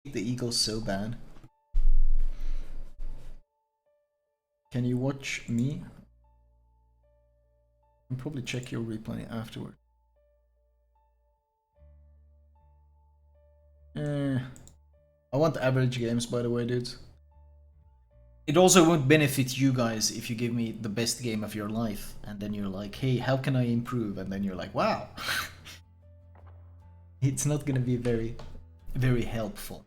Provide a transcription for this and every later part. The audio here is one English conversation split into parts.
The Eagles so bad. Can you watch me? I'll probably check your replay afterward. I want average games, by the way, dudes. It also won't benefit you guys if you give me the best game of your life, and then you're like, hey, how can I improve? And then you're like, wow. It's not gonna be very, very helpful.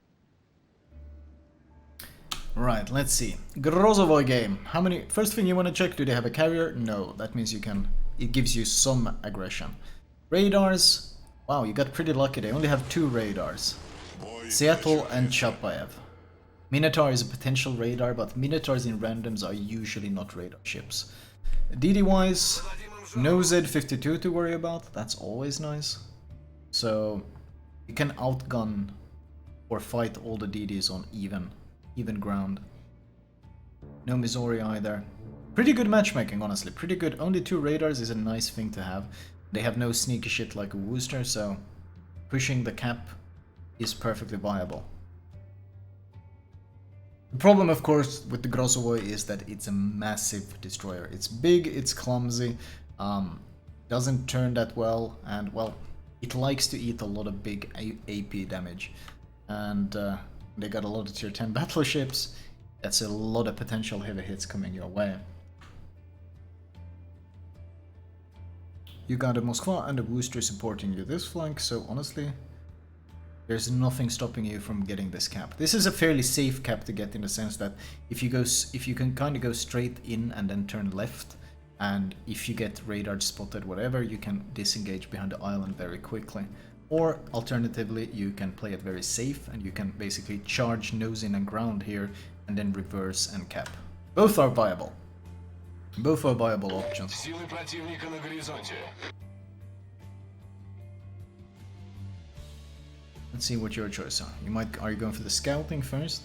Right, let's see. Grozovoi game. How many? First thing you want to check, do they have a carrier? No, that means you can. It gives you some aggression. Radars. Wow, you got pretty lucky. They only have 2 radars. Seattle and Chapayev. Minotaur is a potential radar, but Minotaurs in randoms are usually not radar ships. DD wise, no Z52 to worry about. That's always nice. So you can outgun or fight all the DDs on even ground. No Missouri either. Pretty good matchmaking, honestly. Pretty good. Only 2 radars is a nice thing to have. They have no sneaky shit like a Wooster, so pushing the cap is perfectly viable. The problem, of course, with the Grozovoi is that it's a massive destroyer. It's big, it's clumsy, doesn't turn that well, and, well, it likes to eat a lot of big AP damage. And they got a lot of tier 10 battleships. That's a lot of potential heavy hits coming your way. You got a Moskva and a Wooster supporting you this flank, so honestly, there's nothing stopping you from getting this cap. This is a fairly safe cap to get in the sense that if you can kind of go straight in and then turn left, and if you get radar spotted, whatever, you can disengage behind the island very quickly. Or alternatively, you can play it very safe and you can basically charge nose in and ground here and then reverse and cap. Both are viable. Both are viable options. Let's see what your choice are. Are you going for the scouting first?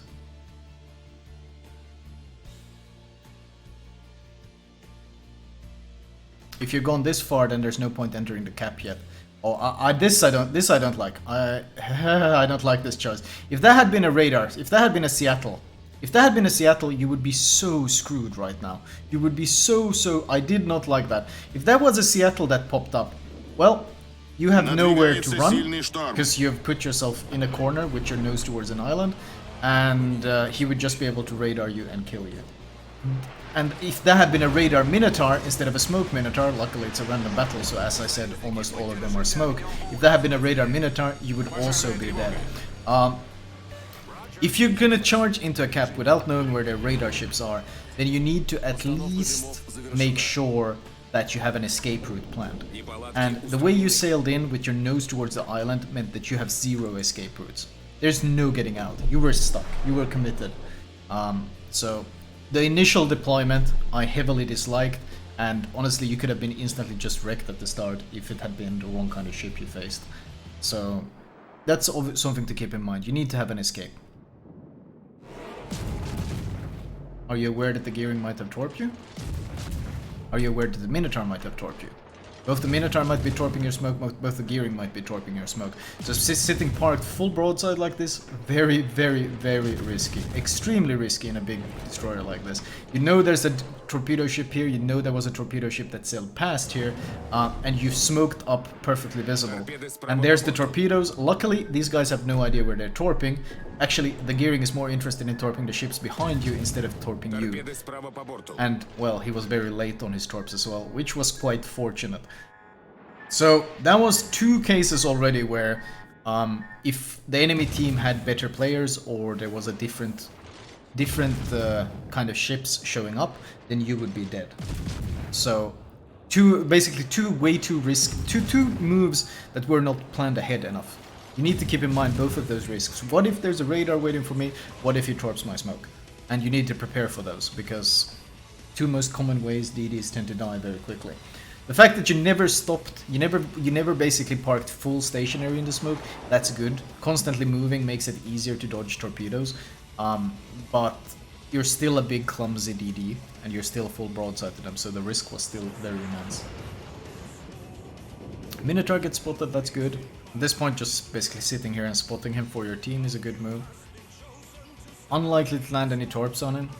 If you're gone this far, then there's no point entering the cap yet. Oh, this I don't like. I don't like this choice. If that had been a radar, if that had been a Seattle, you would be so screwed right now. You would be so. I did not like that. If that was a Seattle that popped up, well, you have nowhere to run because you have put yourself in a corner with your nose towards an island, and he would just be able to radar you and kill you. And if that had been a radar Minotaur instead of a smoke Minotaur, luckily it's a random battle, so as I said, almost all of them are smoke. If that had been a radar Minotaur, you would also be dead. If you're gonna charge into a cap without knowing where their radar ships are, then you need to at least make sure that you have an escape route planned. And the way you sailed in with your nose towards the island meant that you have 0 escape routes. There's no getting out. You were stuck. You were committed. So the initial deployment I heavily disliked, and honestly you could have been instantly just wrecked at the start if it had been the wrong kind of ship you faced. So that's something to keep in mind. You need to have an escape. Are you aware that the gearing might have torped you? Are you aware that the Minotaur might have torped you? Both the Minotaur might be torping your smoke, both the gearing might be torping your smoke. So sitting parked full broadside like this, very, very, very risky. Extremely risky in a big destroyer like this. You know there's a torpedo ship here, you know there was a torpedo ship that sailed past here, and you've smoked up perfectly visible. And there's the torpedoes. Luckily, these guys have no idea where they're torping. Actually, the gearing is more interested in torping the ships behind you instead of torping you. And, well, he was very late on his torps as well, which was quite fortunate. So, that was 2 cases already where if the enemy team had better players or there was a different kind of ships showing up, then you would be dead. So, basically two moves that were not planned ahead enough. You need to keep in mind both of those risks. What if there's a radar waiting for me? What if he torps my smoke? And you need to prepare for those, because 2 most common ways DDs tend to die very quickly. The fact that you never stopped, you never basically parked full stationary in the smoke, that's good. Constantly moving makes it easier to dodge torpedoes, but you're still a big clumsy DD, and you're still full broadside to them, so the risk was still very immense. Minotaur gets spotted, that's good. At this point, just basically sitting here and spotting him for your team is a good move. Unlikely to land any torps on him.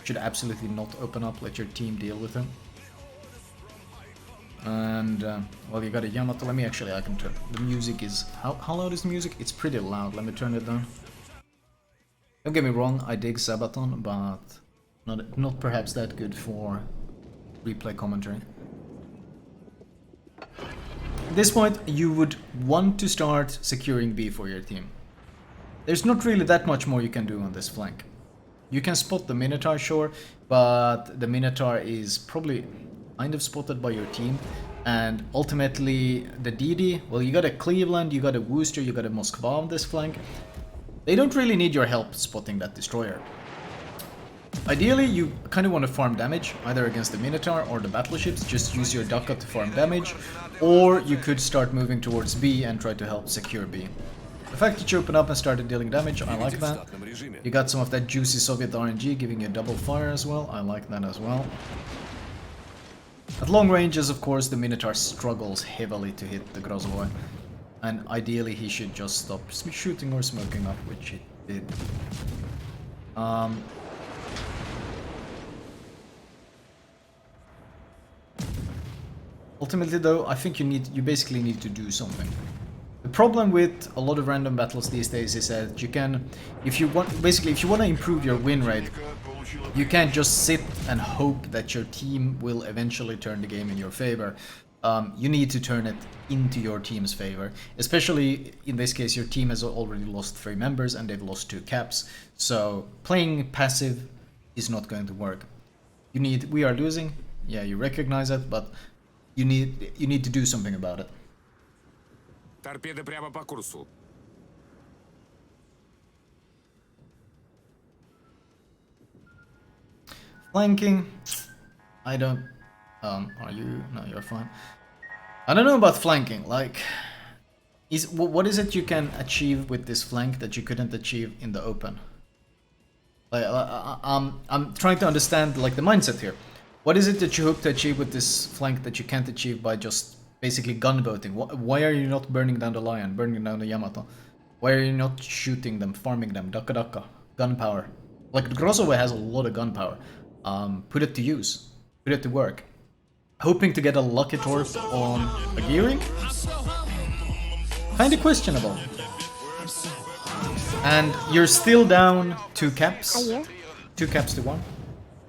Should absolutely not open up, let your team deal with him. And, well, you got a Yamato. Let me actually, I can turn. The music is. How loud is the music? It's pretty loud. Let me turn it down. Don't get me wrong, I dig Sabaton, but not perhaps that good for replay commentary. At this point, you would want to start securing B for your team. There's not really that much more you can do on this flank. You can spot the Minotaur, sure, but the Minotaur is probably kind of spotted by your team. And ultimately, the DD, well, you got a Cleveland, you got a Worcester, you got a Moskva on this flank. They don't really need your help spotting that destroyer. Ideally, you kind of want to farm damage, either against the Minotaur or the battleships. Just use your Daka to farm damage, or you could start moving towards B and try to help secure B. The fact that you open up and started dealing damage, I like that. You got some of that juicy Soviet RNG giving you double fire as well, I like that as well. At long ranges, of course, the Minotaur struggles heavily to hit the Grozovoi. And ideally he should just stop shooting or smoking up, which he did. Ultimately though, I think you basically need to do something. The problem with a lot of random battles these days is that you can, if you want to improve your win rate, you can't just sit and hope that your team will eventually turn the game in your favor. You need to turn it into your team's favor. Especially in this case, your team has already lost 3 members and they've lost 2 caps. So playing passive is not going to work. We are losing. Yeah, you recognize it, but you need to do something about it. Торпеда прямо по курсу. Flanking, I don't. Are you? No, you're fine. I don't know about flanking. Like, what is it you can achieve with this flank that you couldn't achieve in the open? Like, I'm trying to understand like the mindset here. What is it that you hope to achieve with this flank that you can't achieve by just basically gunboating? Why are you not burning down the Lion, burning down the Yamato? Why are you not shooting them, farming them, Daka Daka, gunpowder? Like, Grozovoi has a lot of gunpowder. Put it to use, put it to work. Hoping to get a lucky torp on a gearing? Kinda questionable. And you're still down 2 caps. 2 caps to 1.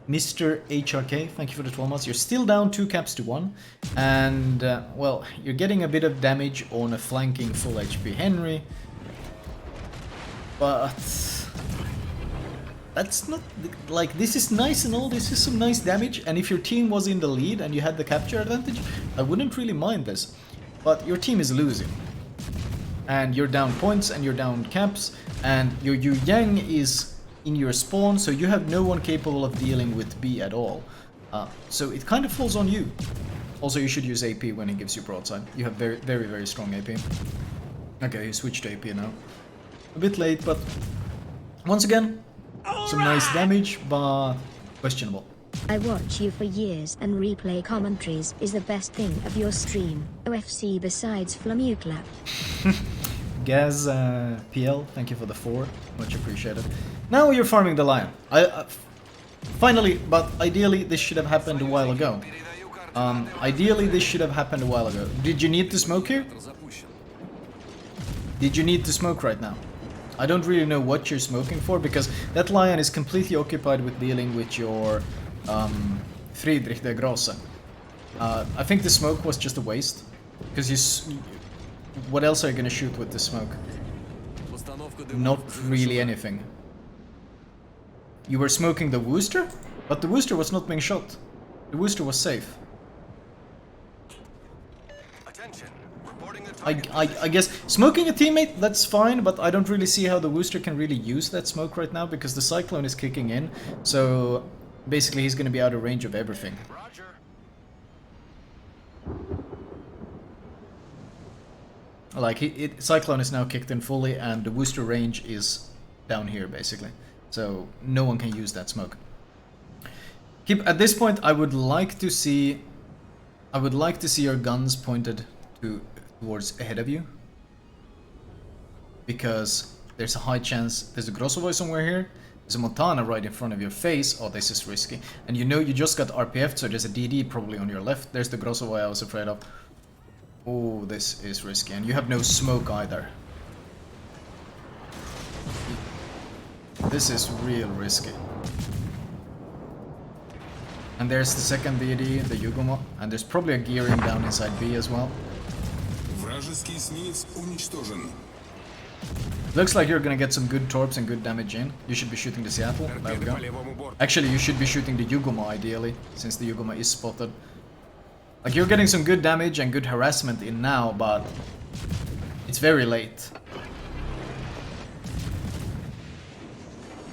Mr. HRK, thank you for the 12 months. You're still down 2 caps to 1. And, well, you're getting a bit of damage on a flanking full HP Henry. But that's not, like, this is nice and all, this is some nice damage. And if your team was in the lead and you had the capture advantage, I wouldn't really mind this. But your team is losing. And you're down points and you're down caps. And your Yu Yang is in your spawn, so you have no one capable of dealing with B at all. So it kind of falls on you. Also, you should use AP when he gives you broadside. You have very, very, very strong AP. Okay, you switched to AP now. A bit late, but once again, some nice damage, but questionable. I watch you for years and replay commentaries is the best thing of your stream. OFC besides Flamu clap. Gaz PL, thank you for the 4, much appreciated. Now you're farming the Lion. Finally, but ideally this should have happened a while ago. Ideally this should have happened a while ago. Did you need to smoke here? Did you need to smoke right now? I don't really know what you're smoking for, because that Lion is completely occupied with dealing with your Friedrich der Grosse. I think the smoke was just a waste, because what else are you gonna shoot with the smoke? Not really anything. You were smoking the Worcester? But the Worcester was not being shot. The Worcester was safe. I guess smoking a teammate, that's fine, but I don't really see how the Worcester can really use that smoke right now, because the Cyclone is kicking in, so basically he's gonna be out of range of everything. Like, Cyclone is now kicked in fully, and the Worcester range is down here, basically. So, no one can use that smoke. At this point, I would like to see your guns pointed towards ahead of you. because there's a high chance there's a Grozovoi somewhere here. There's a Montana right in front of your face. Oh, this is risky. And you know you just got RPF, so there's a DD probably on your left. There's the Grozovoi I was afraid of. Oh, this is risky. And you have no smoke either. This is real risky. And there's the second DD, the Yugumo. And there's probably a gearing down inside B as well. Вражеский эсминец уничтожен. Looks like you're gonna get some good torps and good damage in. You should be shooting the Seattle. There we Торпеды go. по левому борту. Actually, you should be shooting the Yugumo ideally, since the Yugumo is spotted. Like, you're getting some good damage and good harassment in now, but it's very late.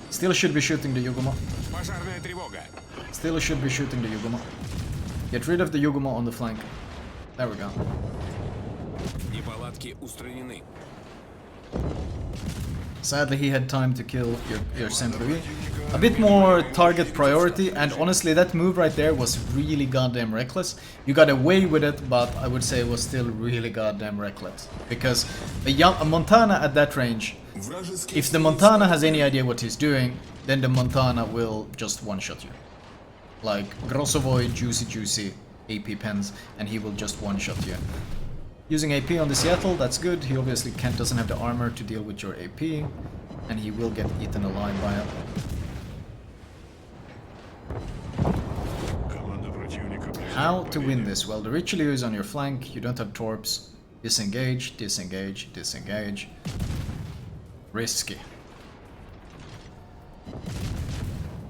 Still should be shooting the Yugumo. Пожарная тревога. Still should be shooting the Yugumo. Get rid of the Yugumo on the flank. There we go. Неполадки устранены. Sadly, he had time to kill your Sempery. A bit more target priority, and honestly, that move right there was really goddamn reckless. You got away with it, but I would say it was still really goddamn reckless. Because a Montana at that range, Вражеский if the Montana has any idea what he's doing, then the Montana will just one-shot you. Like, Grozovoi, juicy AP pens, and he will just one-shot you. Using AP on the Seattle, that's good. He obviously doesn't have the armor to deal with your AP, and he will get eaten alive by it. How to win this? Well, the Richelieu is on your flank, you don't have torps. Disengage, disengage, disengage. Risky.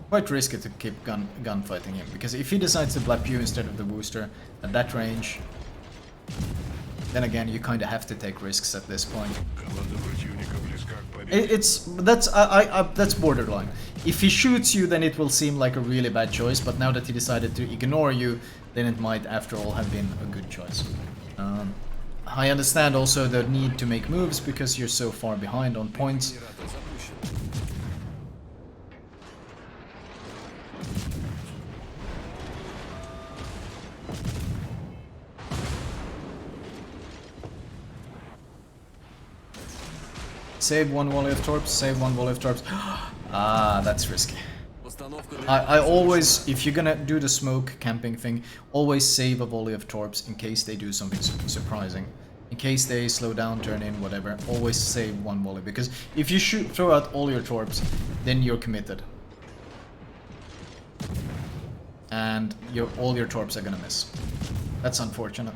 Quite risky to keep gunfighting him, because if he decides to blap you instead of the booster at that range, then again you kind of have to take risks at this point. That's borderline. If he shoots you, then it will seem like a really bad choice, but now that he decided to ignore you, then it might after all have been a good choice. I understand also the need to make moves because you're so far behind on points. Save one volley of torps, save one volley of torps. Ah, that's risky. I always, if you're gonna do the smoke camping thing, always save a volley of torps in case they do something surprising. In case they slow down, turn in, whatever, always save one volley. Because if you throw out all your torps, then you're committed. And all your torps are gonna miss. That's unfortunate.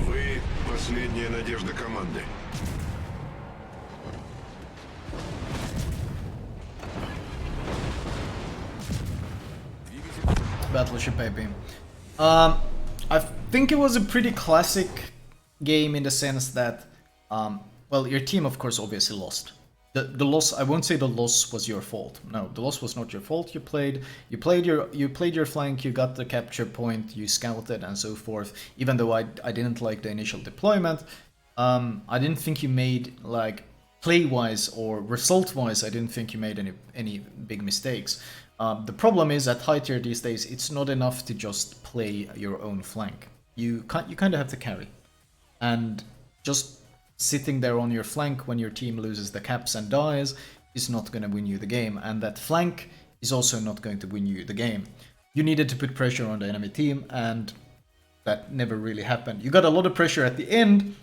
Вы последняя надежда команды. Battleship AP. I think it was a pretty classic game in the sense that, well, your team of course obviously lost. The loss, I won't say the loss was your fault. No, the loss was not your fault. You played your flank, you got the capture point, you scouted and so forth. Even though I didn't like the initial deployment, I didn't think you made, like, play-wise or result-wise, I didn't think you made any big mistakes. The problem is at high tier these days, it's not enough to just play your own flank. You kind of have to carry, and just sitting there on your flank when your team loses the caps and dies is not going to win you the game, and that flank is also not going to win you the game. You needed to put pressure on the enemy team, and that never really happened. You got a lot of pressure at the end,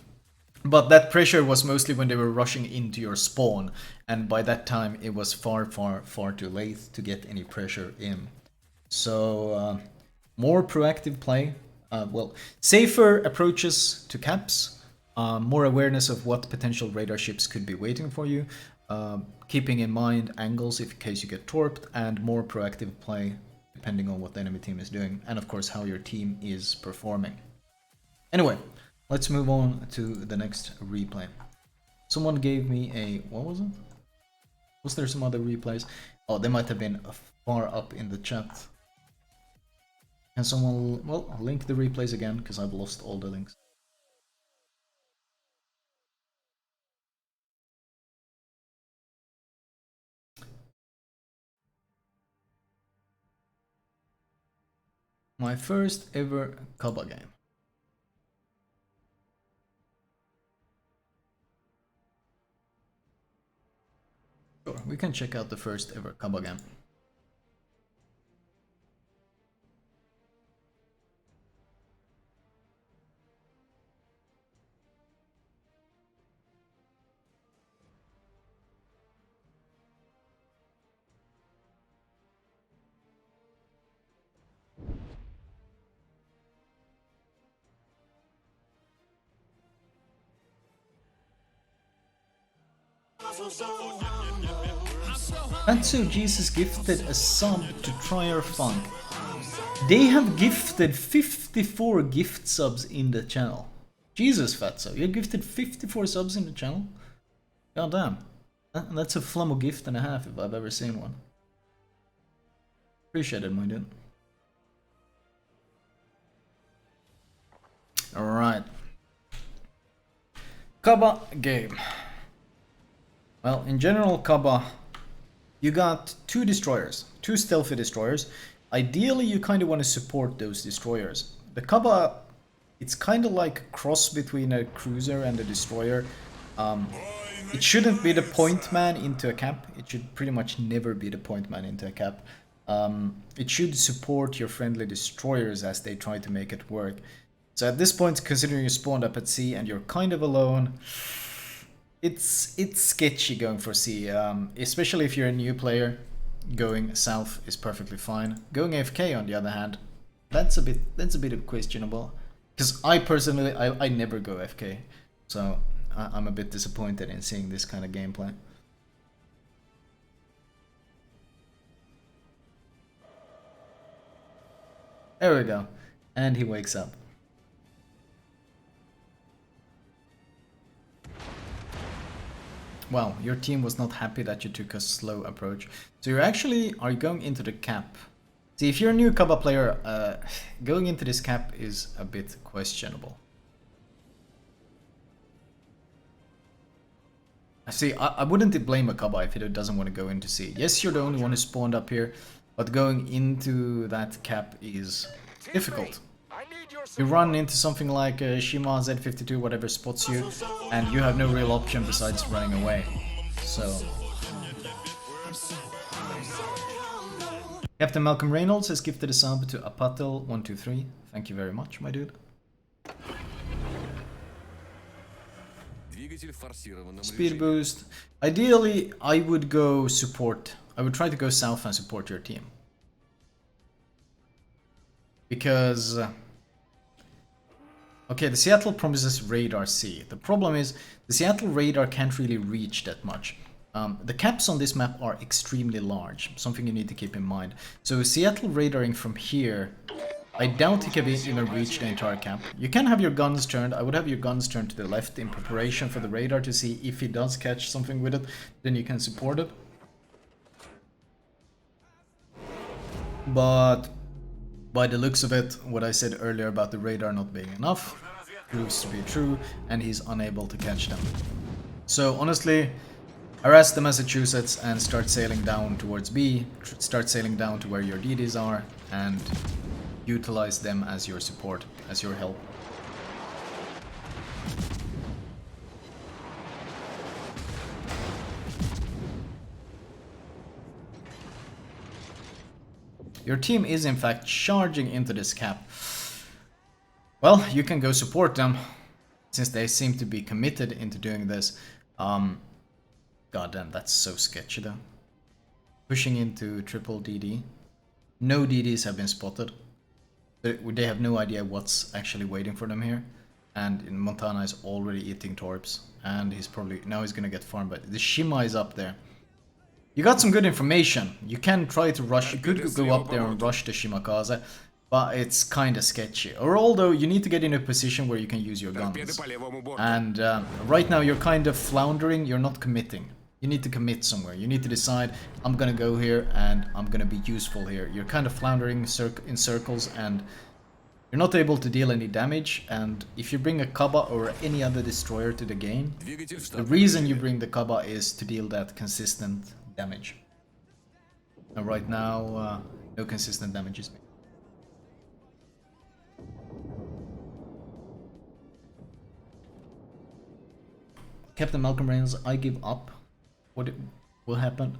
but that pressure was mostly when they were rushing into your spawn, and by that time it was far too late to get any pressure in. So more proactive play, well, safer approaches to caps, more awareness of what potential radar ships could be waiting for you, keeping in mind angles in case you get torped, and more proactive play depending on what the enemy team is doing, and of course how your team is performing. Anyway, let's move on to the next replay. Someone gave me a... what was it? Was there some other replays? Oh, they might have been far up in the chat. Can someone... well, link the replays again, because I've lost all the links. My first ever Kaba game. Sure, we can check out the first ever Kaba game. Fansu Jesus gifted a sub to Trier Funk. They have gifted 54 gift subs in the channel. Jesus, Fatso, you gifted 54 subs in the channel? God damn. That's a Flamu gift and a half if I've ever seen one. Appreciate it, my dude. Alright. Kaba game. Well, in general, Kaba, you got two destroyers, two stealthy destroyers. Ideally, you kind of want to support those destroyers. The Kaba, it's kind of like a cross between a cruiser and a destroyer. It shouldn't be the point man into a cap. It should pretty much never be the point man into a cap. It should support your friendly destroyers as they try to make it work. So at this point, considering you spawned up at sea and you're kind of alone, it's sketchy going for sea, especially if you're a new player. Going south is perfectly fine. Going AFK, on the other hand, that's a bit questionable. Because I personally, I never go AFK, so I'm a bit disappointed in seeing this kind of gameplay. There we go, and he wakes up. Well, your team was not happy that you took a slow approach. So you actually are going into the cap. See, if you're a new Kaba player, going into this cap is a bit questionable. See, I wouldn't blame a Kaba if it doesn't want to go into sea. Yes, you're the only one who spawned up here, but going into that cap is difficult. You run into something like Shima, Z52, whatever spots you, and you have no real option besides running away. So Captain Malcolm Reynolds has gifted a sub to Apatel123. Thank you very much, my dude. Speed boost. Ideally, I would go support. I would try to go south and support your team. Because okay, the Seattle promises radar C. The problem is the Seattle radar can't really reach that much. The caps on this map are extremely large, something you need to keep in mind. So Seattle radaring from here, I doubt he can even reach the entire cap. You can have your guns turned. I would have your guns turned to the left in preparation for the radar to see if he does catch something with it, then you can support it. But by the looks of it, what I said earlier about the radar not being enough proves to be true, and he's unable to catch them. So honestly, harass the Massachusetts and start sailing down towards B, start sailing down to where your DDs are, and utilize them as your support, as your help. Your team is in fact charging into this cap. Well, you can go support them, since they seem to be committed into doing this. God damn, that's so sketchy though. Pushing into triple DD. No DDs have been spotted. They have no idea what's actually waiting for them here. And Montana is already eating torps. And he's probably, now he's gonna get farmed, but the Shima is up there. You got some good information. You can try to rush, you could go up there and rush the Shimakaze, but it's kinda sketchy. Or although you need to get in a position where you can use your guns. And right now you're kind of floundering, you're not committing. You need to commit somewhere. You need to decide, I'm gonna go here and I'm gonna be useful here. You're kind of floundering in circles and you're not able to deal any damage. And if you bring a Kaba or any other destroyer to the game, the reason you bring the Kaba is to deal that consistent damage. And right now, no consistent damage is made. Captain Malcolm Reynolds, I give up. What will happen.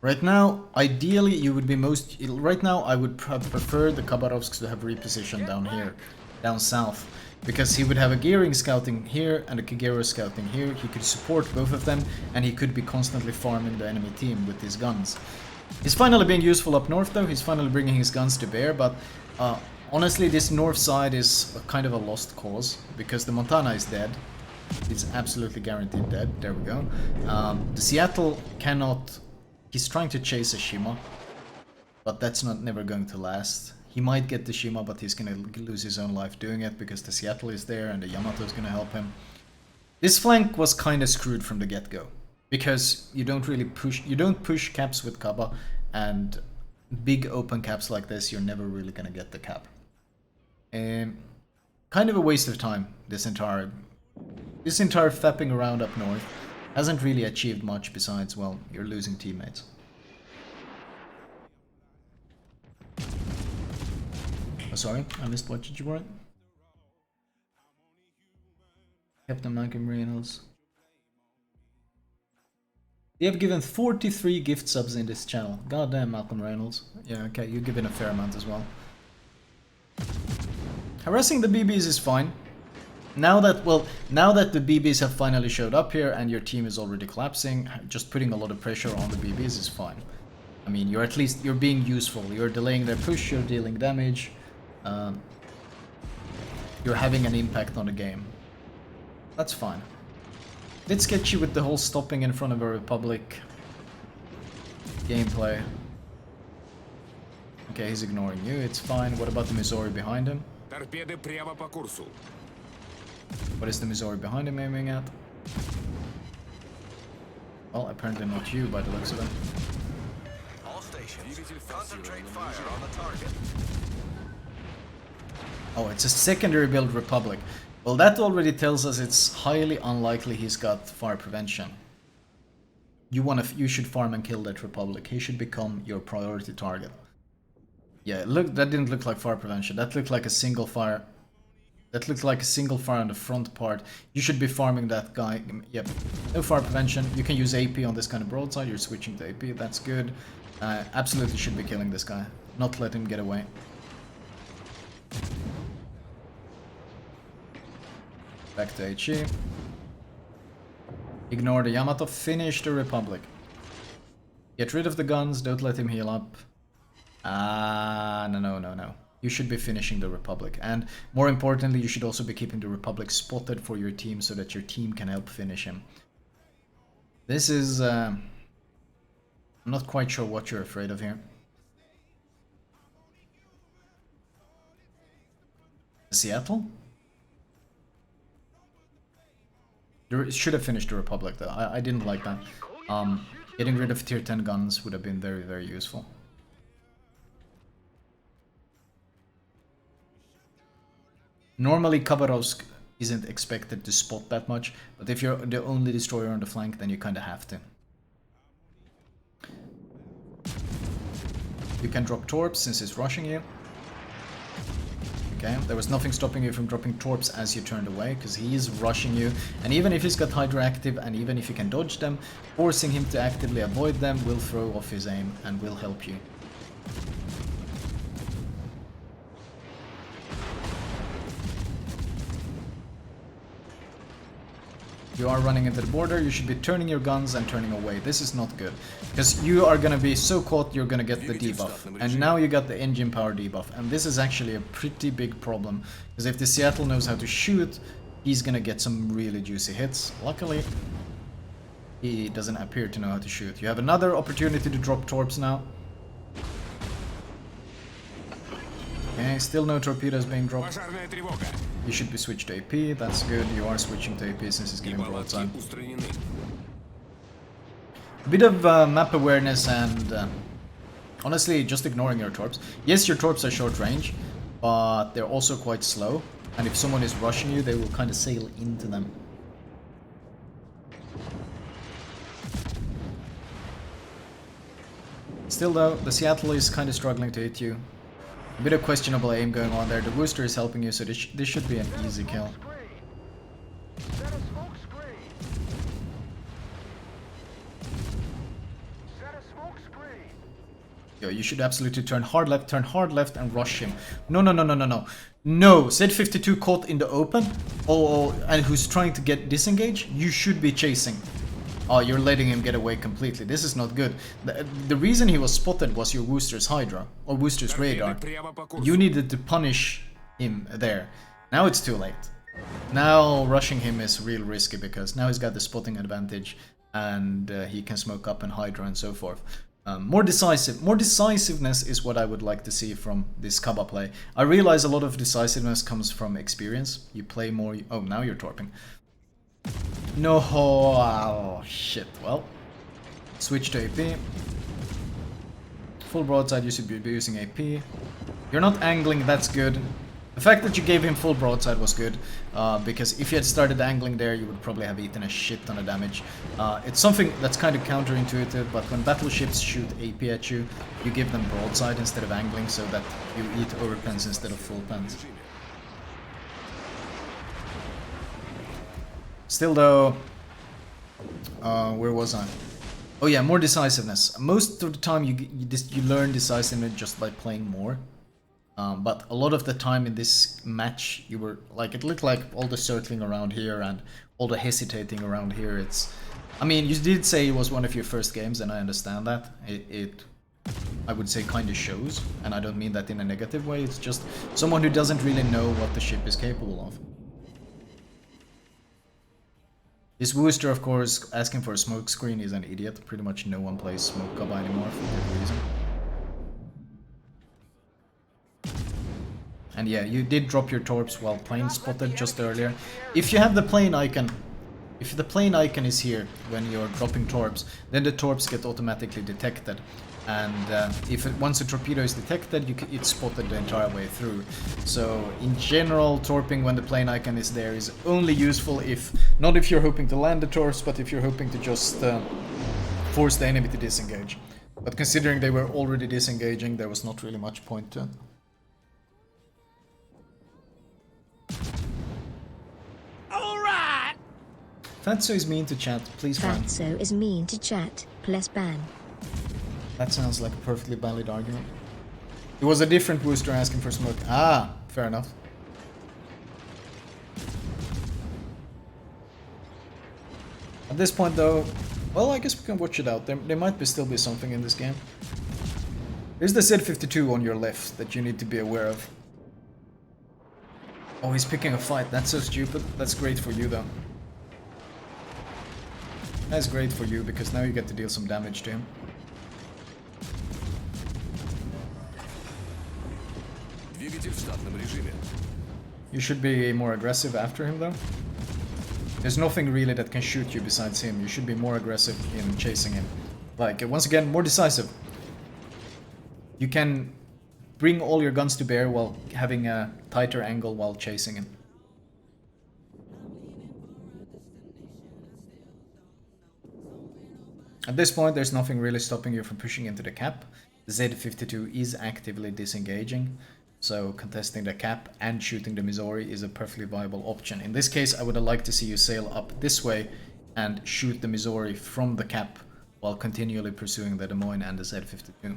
Right now, ideally, you would be most... Right now, I would prefer the Khabarovsk to have repositioned down here, down south. Because he would have a gearing scouting here and a Kagero scouting here. He could support both of them, and he could be constantly farming the enemy team with his guns. He's finally being useful up north, though. He's finally bringing his guns to bear, but honestly, this north side is kind of a lost cause, because the Montana is dead. It's absolutely guaranteed dead. There we go. The Seattle cannot... He's trying to chase a Shima, but that's never going to last. He might get the Shima, but he's gonna lose his own life doing it because the Seattle is there and the Yamato is gonna help him. This flank was kind of screwed from the get-go because you don't really push caps with Kaba, and big open caps like this, you're never really gonna get the cap. Kind of a waste of time. This entire fapping around up north hasn't really achieved much besides, well, you're losing teammates. Oh, sorry, I missed what did you write? Captain Malcolm Reynolds. They have given 43 gift subs in this channel. Goddamn, Malcolm Reynolds. Yeah, okay, you're giving a fair amount as well. Harassing the BBs is fine. Now that the BBs have finally showed up here and your team is already collapsing, just putting a lot of pressure on the BBs is fine. I mean, you're being useful. You're delaying their push, you're dealing damage. You're having an impact on the game. That's fine. Bit sketchy with the whole stopping in front of a Republic gameplay. Okay, he's ignoring you, it's fine. What about the Missouri behind him? Торпеды прямо по курсу. What is the Missouri behind him aiming at? Well, apparently not you by the looks of it. All stations, concentrate fire on the target. Oh, it's a secondary build Republic. Well, that already tells us it's highly unlikely he's got fire prevention. You should farm and kill that Republic. He should become your priority target. Yeah, look, that didn't look like fire prevention. That looked like a single fire. That looks like a single fire on the front part. You should be farming that guy. Yep, no fire prevention. You can use AP on this kind of broadside. You're switching to AP. That's good. Absolutely should be killing this guy. Not let him get away. Back to HE. Ignore the Yamato. Finish the Republic. Get rid of the guns. Don't let him heal up. No. You should be finishing the Republic, and more importantly, you should also be keeping the Republic spotted for your team so that your team can help finish him. This is... I'm not quite sure what you're afraid of here. Seattle? Should have finished the Republic though. I didn't like that. Getting rid of tier 10 guns would have been very, very useful. Normally Khabarovsk isn't expected to spot that much, but if you're the only destroyer on the flank, then you kind of have to. You can drop torps since he's rushing you. Okay, there was nothing stopping you from dropping torps as you turned away, because he is rushing you, and even if he's got Hydra active, and even if you can dodge them, forcing him to actively avoid them will throw off his aim and will help you. You are running into the border, you should be turning your guns and turning away. This is not good, because you are gonna be so caught you're gonna get the debuff. And now you got the engine power debuff, and this is actually a pretty big problem, because if the Seattle knows how to shoot, he's gonna get some really juicy hits. Luckily, he doesn't appear to know how to shoot. You have another opportunity to drop torps now. Okay, still no torpedoes being dropped. Пожарная тревога. You should be switched to AP, that's good. You are switching to AP since he's giving broadside. Неполадки устранены. A bit of map awareness and honestly just ignoring your torps. Yes, your torps are short range, but they're also quite slow. And if someone is rushing you, they will kind of sail into them. Still though, the Seattle is kind of struggling to hit you. A bit of questionable aim going on there. The Wooster is helping you, so this should be an easy kill. Yo, you should absolutely turn hard left, and rush him. No, no, no, no, no, no. No, Z52 caught in the open. Oh, and who's trying to get disengaged? You should be chasing. Oh, you're letting him get away completely. This is not good. The reason he was spotted was your Wooster's Hydra, or Wooster's Radar. You needed to punish him there. Now it's too late. Now rushing him is real risky because now he's got the spotting advantage and he can smoke up and Hydra and so forth. More decisiveness is what I would like to see from this Kaba play. I realize a lot of decisiveness comes from experience. You play more. Oh, now you're torping. No, oh shit. Well, switch to AP. Full broadside, you should be using AP. You're not angling, that's good. The fact that you gave him full broadside was good, because if you had started angling there, you would probably have eaten a shit ton of damage. It's something that's kind of counterintuitive, but when battleships shoot AP at you, you give them broadside instead of angling, so that you eat overpens instead of full pens. Still though, where was I? Oh yeah, more decisiveness. Most of the time you learn decisiveness just by playing more. But a lot of the time in this match, you were like, it looked like all the circling around here and all the hesitating around here. I mean, you did say it was one of your first games, and I understand that. I would say, kind of shows, and I don't mean that in a negative way. It's just someone who doesn't really know what the ship is capable of. This Wooster, of course, asking for a smoke screen is an idiot. Pretty much no one plays smoke cover anymore for that reason. And yeah, you did drop your torps while plane spotted just earlier. If you have the plane icon, if the plane icon is here when you're dropping torps, then the torps get automatically detected. And once a torpedo is detected, it's spotted the entire way through. So in general, torping when the plane icon is there is only useful not if you're hoping to land the torps, but if you're hoping to just force the enemy to disengage. But considering they were already disengaging, there was not really much point to it. Fatso is mean to chat, please ban. Fatso is mean to chat, plus ban. That sounds like a perfectly valid argument. It was a different Wooster asking for smoke. Ah, fair enough. At this point though, well, I guess we can watch it out. There might still be something in this game. There's the Z52 on your left that you need to be aware of. Oh, he's picking a fight. That's so stupid. That's great for you though. That's great for you because now you get to deal some damage to him. You should be more aggressive after him though. There's nothing really that can shoot you besides him. You should be more aggressive in chasing him. Like, once again, more decisive. You can bring all your guns to bear while having a tighter angle while chasing him. At this point, there's nothing really stopping you from pushing into the cap. The Z52 is actively disengaging, so contesting the cap and shooting the Missouri is a perfectly viable option. In this case, I would have liked to see you sail up this way and shoot the Missouri from the cap while continually pursuing the Des Moines and the Z52.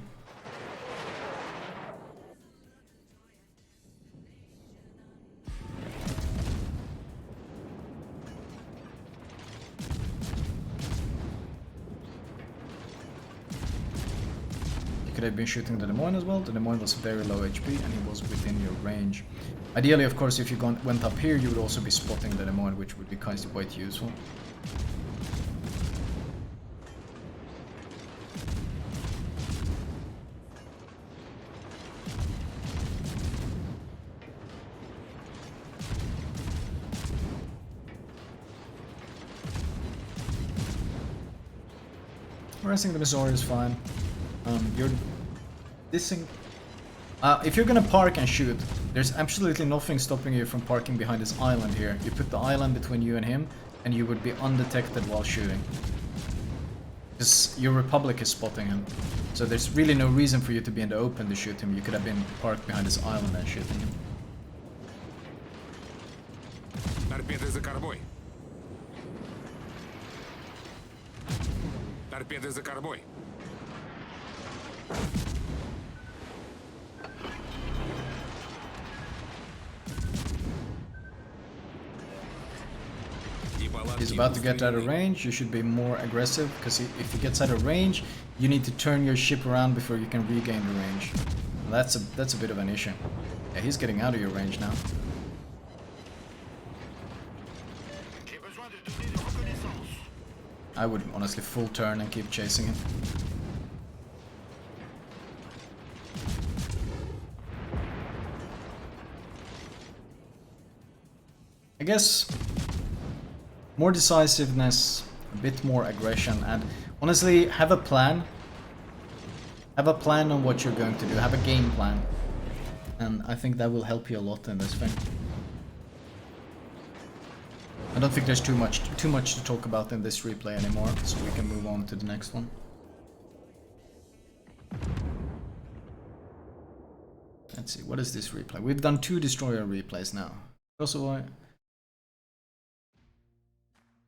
Could have been shooting the Des Moines as well. The Des Moines was very low HP and he was within your range. Ideally, of course, if you went up here, you would also be spotting the Des Moines, which would be quite useful. Harassing the Missouri is fine. You're dissing. If you're gonna park and shoot, there's absolutely nothing stopping you from parking behind this island here. You put the island between you and him, and you would be undetected while shooting. Because your Republic is spotting him. So there's really no reason for you to be in the open to shoot him. You could have been parked behind this island and shooting him. Торпеды за кормой. Торпеды за кормой. He's about to get out of range. You should be more aggressive, because if he gets out of range, you need to turn your ship around before you can regain the range. That's a bit of an issue. Yeah, he's getting out of your range now. I would honestly full turn and keep chasing him. I guess more decisiveness, a bit more aggression, and honestly have a plan. Have a plan on what you're going to do, have a game plan. And I think that will help you a lot in this thing. I don't think there's too much to talk about in this replay anymore, so we can move on to the next one. Let's see, what is this replay? We've done 2 destroyer replays now. Grozovoi.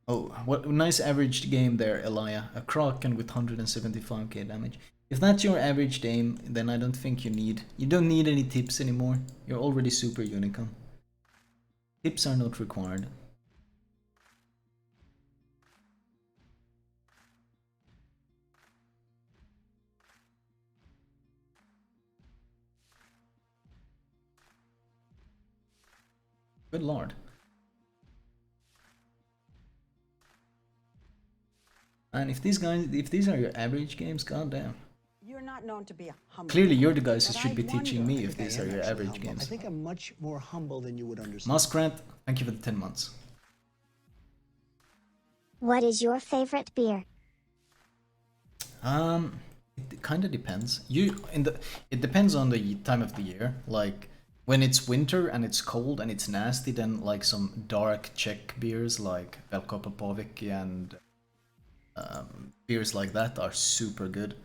Oh, what a nice average game there, Elia. A Kraken with 175k damage. If that's your average game, then I don't think you don't need any tips anymore. You're already super unicorn. Tips are not required. Good lord. And if these are your average games, goddamn. You're not known to be a humble. Clearly you're the guys who But should be I teaching wonder- me if these are your average games. I think I'm much more humble than you would understand. Muskrant, thank you for the 10 months. What is your favorite beer? It kind of depends. It depends on the time of the year. Like when it's winter and it's cold and it's nasty, then like some dark Czech beers like Velkopopoviki and beers like that are super good.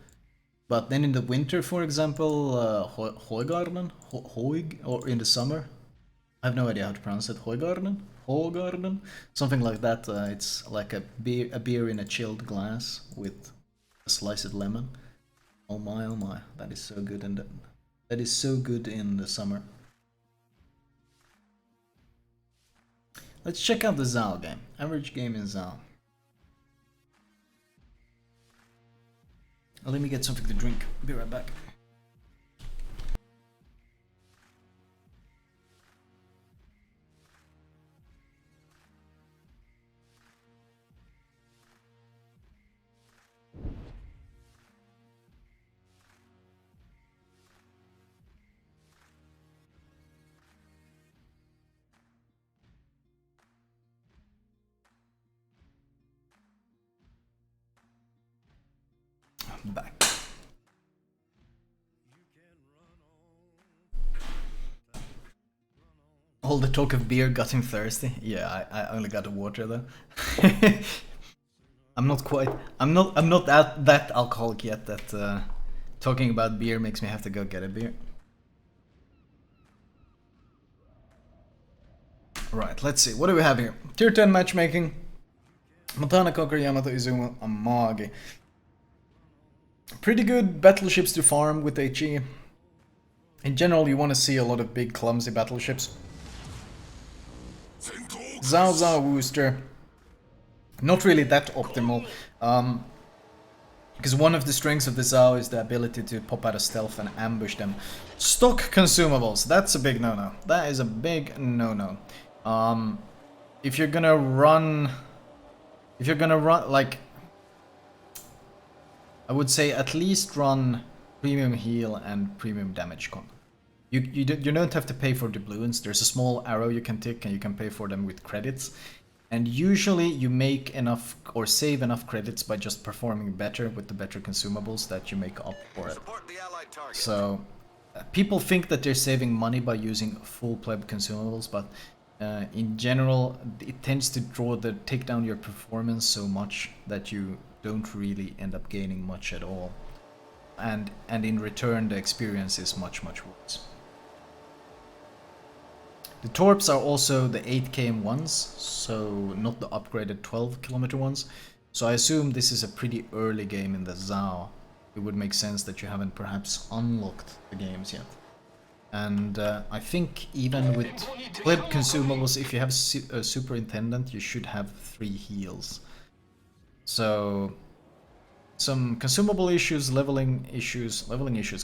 But then in the winter, for example, Hoigarden, or in the summer, I have no idea how to pronounce it. Hoigarden, something like that. It's like a beer in a chilled glass with a sliced lemon. Oh my, that is so good, and that is so good in the summer. Let's check out the Zao game. Average game in Zao. Let me get something to drink. Be right back. Back. All the talk of beer got him thirsty. Yeah, I only got the water though. I'm not that alcoholic yet that talking about beer makes me have to go get a beer. Right, let's see. What do we have here? Tier 10 matchmaking. Montana, Conquer, Yamato, Izumo, Amagi. Pretty good battleships to farm with HE. In general, you want to see a lot of big, clumsy battleships. Zao Wooster. Not really that optimal. Because one of the strengths of the Zao is the ability to pop out of stealth and ambush them. Stock consumables. That's a big no-no. That is a big no-no. If you're gonna run, like, I would say at least run premium heal and premium damage con. You don't have to pay for doubloons. There's a small arrow you can tick and you can pay for them with credits. And usually you make enough or save enough credits by just performing better with the better consumables that you make up for it. Support the allied target. So people think that they're saving money by using full pleb consumables, but in general it tends to take down your performance so much that you don't really end up gaining much at all, and in return the experience is much worse. The Torps are also the 8 km ones, so not the upgraded 12 kilometer ones, so I assume this is a pretty early game in the Zao. It would make sense that you haven't perhaps unlocked the games yet. And I think even with pleb consumables, if you have a superintendent, you should have 3 heals. So some consumable issues, leveling issues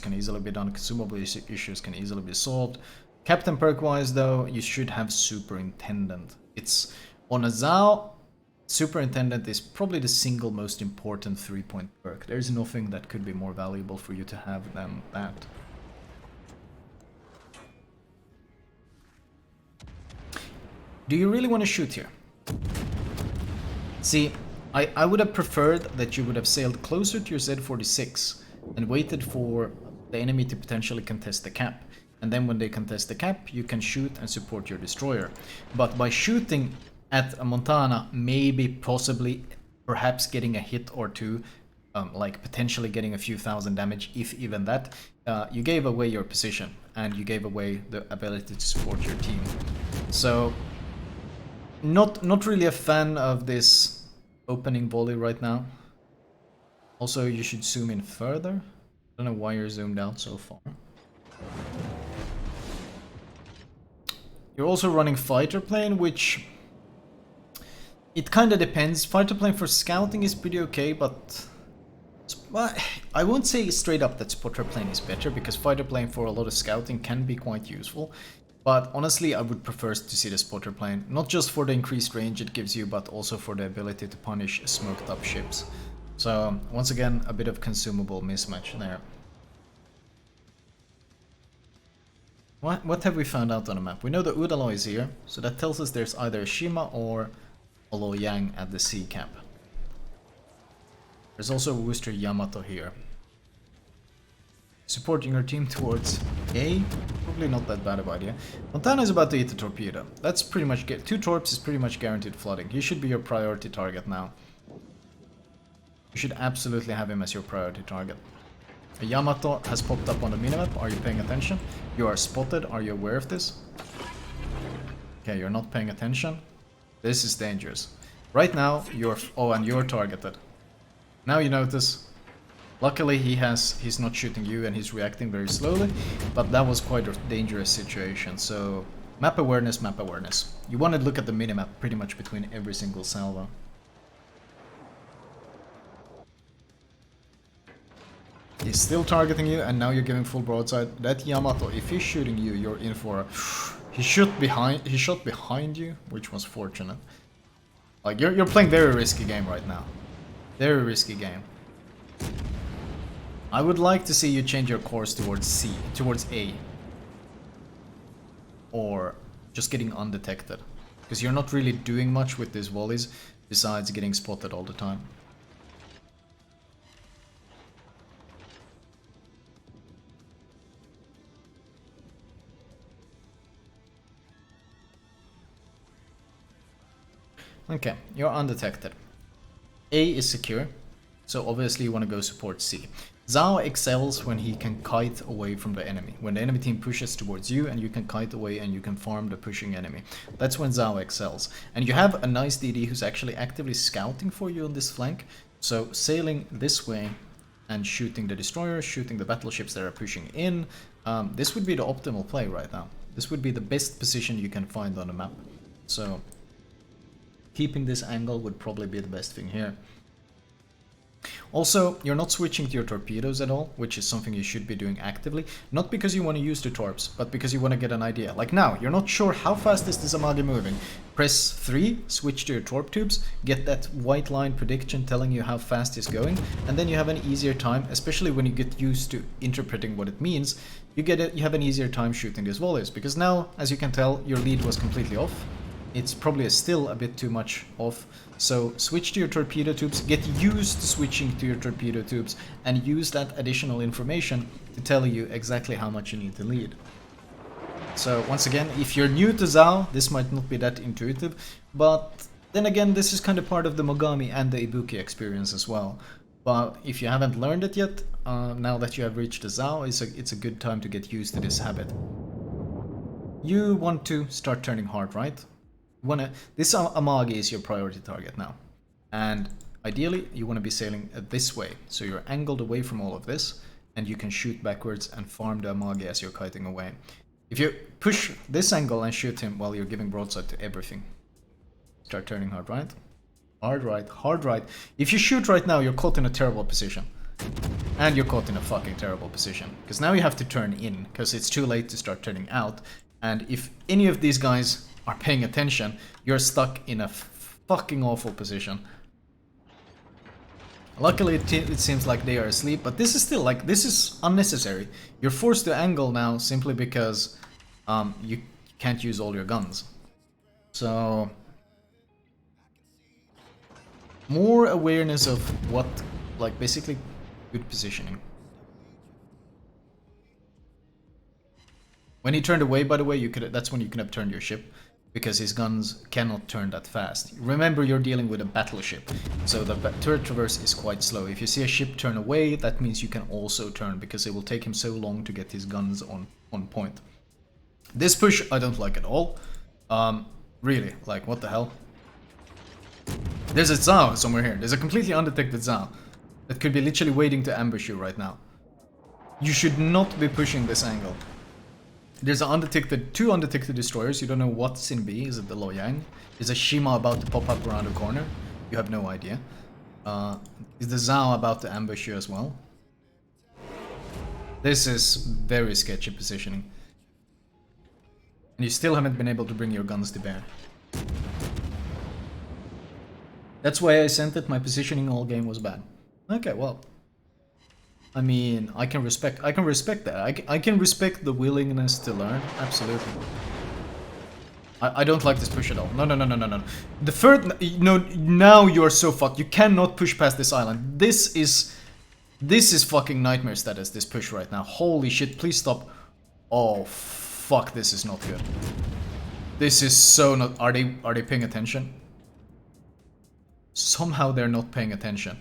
can easily be done. Consumable issues can easily be solved. Captain perk wise though, you should have superintendent. It's on a Zao, superintendent is probably the single most important 3-point perk. There's nothing that could be more valuable for you to have than that. Do you really want to shoot here? See, I would have preferred that you would have sailed closer to your Z46 and waited for the enemy to potentially contest the cap. And then when they contest the cap, you can shoot and support your destroyer. But by shooting at a Montana, maybe, possibly, perhaps getting a hit or two, like potentially getting a few thousand damage, if even that, you gave away your position and you gave away the ability to support your team. So, not really a fan of this opening volley right now. Also, you should zoom in further. I don't know why you're zoomed out so far. You're also running fighter plane, which it kind of depends. Fighter plane for scouting is pretty okay, but I won't say straight up that spotter plane is better, because fighter plane for a lot of scouting can be quite useful. But honestly, I would prefer to see the spotter plane, not just for the increased range it gives you, but also for the ability to punish smoked up ships. So once again, a bit of consumable mismatch there. What have we found out on the map? We know the Udalo is here, so that tells us there's either a Shima or a Loyang at the sea cap. There's also a Worcester Yamato here. Supporting your team towards A, probably not that bad of an idea. Montana is about to eat the torpedo. That's pretty much 2 torps is pretty much guaranteed flooding. He should be your priority target now. You should absolutely have him as your priority target. A Yamato has popped up on the minimap. Are you paying attention? You are spotted. Are you aware of this? Okay, you're not paying attention. This is dangerous. Right now, you're... Oh, and you're targeted. Now you notice. Luckily, he's not shooting you and he's reacting very slowly. But that was quite a dangerous situation. So, map awareness, map awareness. You want to look at the minimap pretty much between every single salvo. He's still targeting you, and now you're giving full broadside. That Yamato, if he's shooting you, you're in for a... He shot behind you, which was fortunate. Like, you're playing very risky game right now. Very risky game. I would like to see you change your course towards A. Or just getting undetected. Because you're not really doing much with these volleys, besides getting spotted all the time. Okay, you're undetected. A is secure, so obviously you want to go support C. Zao excels when he can kite away from the enemy. When the enemy team pushes towards you and you can kite away and you can farm the pushing enemy. That's when Zao excels. And you have a nice DD who's actually actively scouting for you on this flank. So sailing this way and shooting the destroyers, shooting the battleships that are pushing in. This would be the optimal play right now. This would be the best position you can find on the map. So keeping this angle would probably be the best thing here. Also, you're not switching to your torpedoes at all, which is something you should be doing actively. Not because you want to use the torps, but because you want to get an idea. Like now, you're not sure how fast is this Amagi moving. Press 3, switch to your torp tubes, get that white line prediction telling you how fast it's going, and then you have an easier time, especially when you get used to interpreting what it means, you have an easier time shooting these volleys. Because now, as you can tell, your lead was completely off. It's probably still a bit too much off, so switch to your torpedo tubes, get used to switching to your torpedo tubes, and use that additional information to tell you exactly how much you need to lead. So once again, if you're new to Zao, this might not be that intuitive, but then again, this is kind of part of the Mogami and the Ibuki experience as well. But if you haven't learned it yet, now that you have reached the Zao, it's a good time to get used to this habit. You want to start turning hard, right? This Amagi is your priority target now, and ideally you want to be sailing this way, so you're angled away from all of this and you can shoot backwards and farm the Amagi as you're kiting away. If you push this angle and shoot him while you're giving broadside to everything. Start turning hard right. Hard right, hard right. If you shoot right now, you're caught in a terrible position. And you're caught in a fucking terrible position. Because now you have to turn in, because it's too late to start turning out. And if any of these guys are paying attention, you're stuck in a fucking awful position. Luckily it seems like they are asleep, but this is still like, this is unnecessary. You're forced to angle now simply because you can't use all your guns. So more awareness of what, like basically good positioning. When he turned away, by the way, that's when you could have turned your ship, because his guns cannot turn that fast. Remember, you're dealing with a battleship, so the turret traverse is quite slow. If you see a ship turn away, that means you can also turn, because it will take him so long to get his guns on point. This push I don't like at all. Really, like, what the hell? There's a Zao somewhere here. There's a completely undetected Zao that could be literally waiting to ambush you right now. You should not be pushing this angle. There's two undetected destroyers. You don't know what's in B. Is it the Loyang? Is a Shima about to pop up around the corner? You have no idea. Is the Zao about to ambush you as well? This is very sketchy positioning. And you still haven't been able to bring your guns to bear. That's why I sent it. My positioning all game was bad. Okay, well. I mean, I can respect that. I can respect the willingness to learn. Absolutely. I don't like this push at all. No. The third, no, now you're so fucked. You cannot push past this island. This is fucking nightmare status, this push right now. Holy shit, please stop. Oh, fuck, this is not good. This is so not, are they paying attention? Somehow they're not paying attention.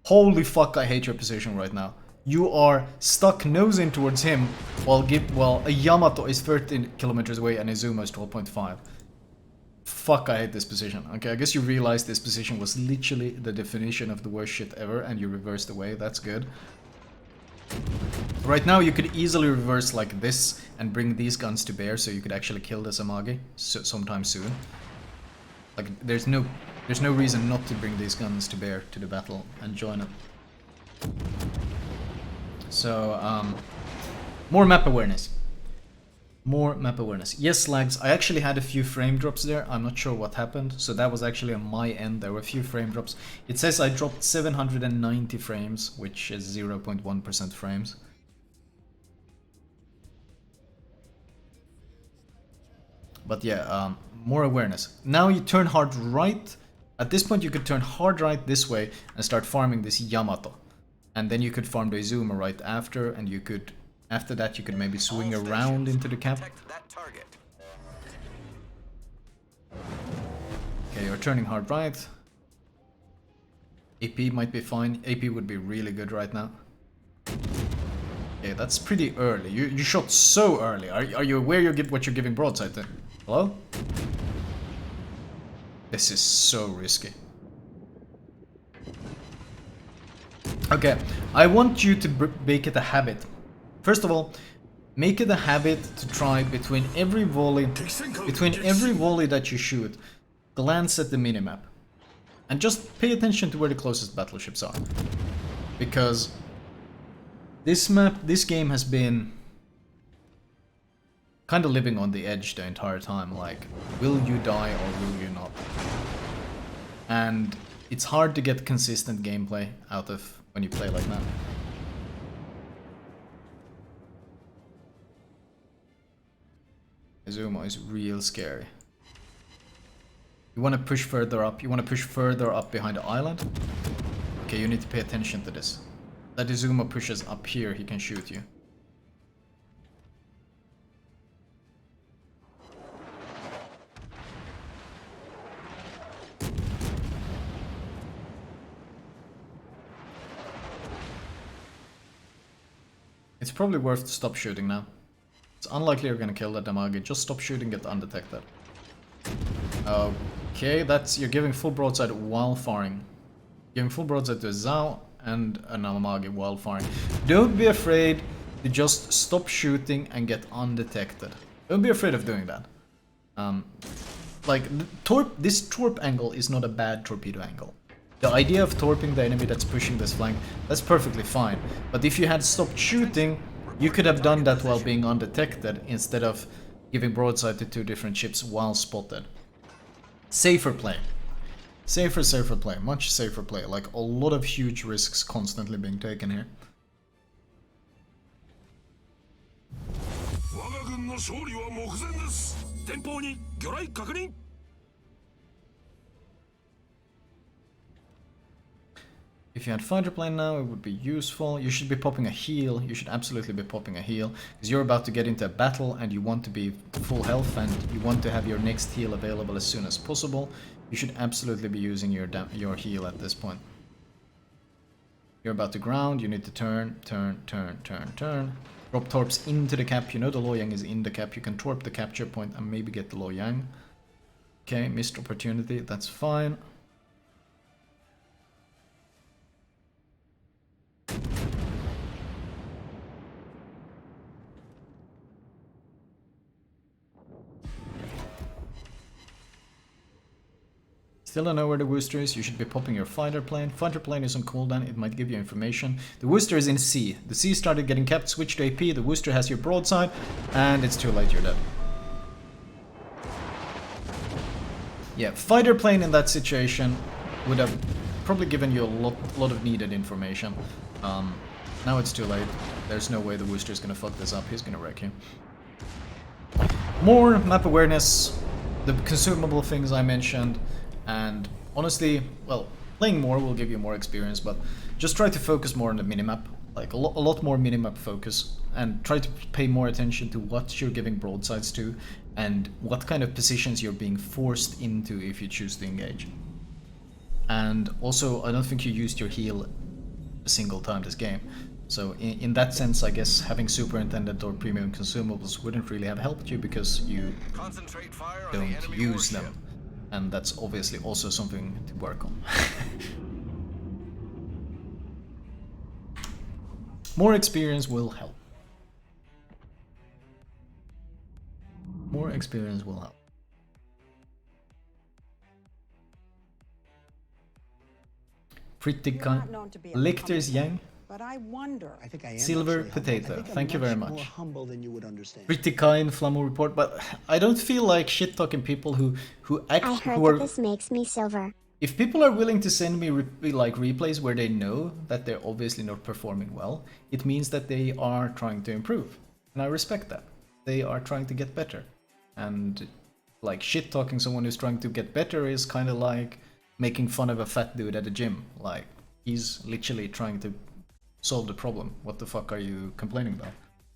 Holy fuck, I hate your position right now. You are stuck nosing towards him while a Yamato is 13 kilometers away and Izuma is 12.5. Fuck, I hate this position. Okay, I guess you realized this position was literally the definition of the worst shit ever and you reversed away. That's good. Right now you could easily reverse like this and bring these guns to bear so you could actually kill the Samagi sometime soon. Like, there's no reason not to bring these guns to bear to the battle and join it. So, more map awareness. More map awareness. Yes, lags. I actually had a few frame drops there. I'm not sure what happened. So that was actually on my end. There were a few frame drops. It says I dropped 790 frames, which is 0.1% frames. But yeah, more awareness. Now you turn hard right. At this point you could turn hard right this way and start farming this Yamato. And then you could farm the Izuma right after, and you could, after that you could maybe swing around into the cap. Okay, you're turning hard right. AP might be fine. AP would be really good right now. Okay, that's pretty early. You shot so early. Are you aware what you're giving broadside to? Hello? This is so risky. Okay, I want you to make it a habit. First of all, make it a habit to try between every volley that you shoot, glance at the minimap. And just pay attention to where the closest battleships are. Because this game has been kind of living on the edge the entire time, like, will you die or will you not? And it's hard to get consistent gameplay out of when you play like that. Izuma is real scary. You want to push further up. You want to push further up behind the island. Okay, you need to pay attention to this. That Izuma pushes up here, he can shoot you. It's probably worth to stop shooting now. It's unlikely you're gonna kill that Damagi. Just stop shooting, get undetected. Okay, you're giving full broadside while firing. Giving full broadside to a Zao and an Amagi while firing. Don't be afraid to just stop shooting and get undetected. Don't be afraid of doing that. Like, this torp angle is not a bad torpedo angle. The idea of torping the enemy that's pushing this flank, that's perfectly fine. But if you had stopped shooting, you could have done that while being undetected instead of giving broadside to 2 different ships while spotted. Safer play. Safer play. Much safer play. Like, a lot of huge risks constantly being taken here. 我が軍の勝利は目前です。前方に魚雷確認。 If you had fighter plane now, it would be useful. You should be popping a heal. You should absolutely be popping a heal. Because you're about to get into a battle and you want to be full health and you want to have your next heal available as soon as possible. You should absolutely be using your heal at this point. You're about to ground. You need to turn. Drop torps into the cap. You know the Loyang is in the cap. You can torp the capture point and maybe get the Loyang. Okay, missed opportunity. That's fine. Still don't know where the Worcester is. You should be popping your fighter plane. Fighter plane is on cooldown. It might give you information. The Worcester is in C. The C started getting capped. Switch to AP. The Worcester has your broadside. And it's too late. You're dead. Yeah, fighter plane in that situation would have probably given you a lot of needed information. Now it's too late. There's no way the Worcester is going to fuck this up. He's going to wreck you. More map awareness. The consumable things I mentioned. And honestly, well, playing more will give you more experience, but just try to focus more on the minimap, like a lot more minimap focus, and try to pay more attention to what you're giving broadsides to, and what kind of positions you're being forced into if you choose to engage. And also, I don't think you used your heal a single time this game, so in that sense, I guess having superintendent or premium consumables wouldn't really have helped you because you don't use them. And that's obviously also something to work on. More experience will help. More experience will help. Pretty kind. Lictors Yang. But I wonder. I think I am Silver actually humble. Potato. I think I'm Thank you very much. More humble than you would understand. Pretty kind Flamu report, but I don't feel like shit talking people who I heard that this makes me silver. If people are willing to send me replays where they know that they're obviously not performing well, it means that they are trying to improve, and I respect that. They are trying to get better, and like shit talking someone who's trying to get better is kind of like making fun of a fat dude at the gym. Like, he's literally trying to solve the problem. What the fuck are you complaining about?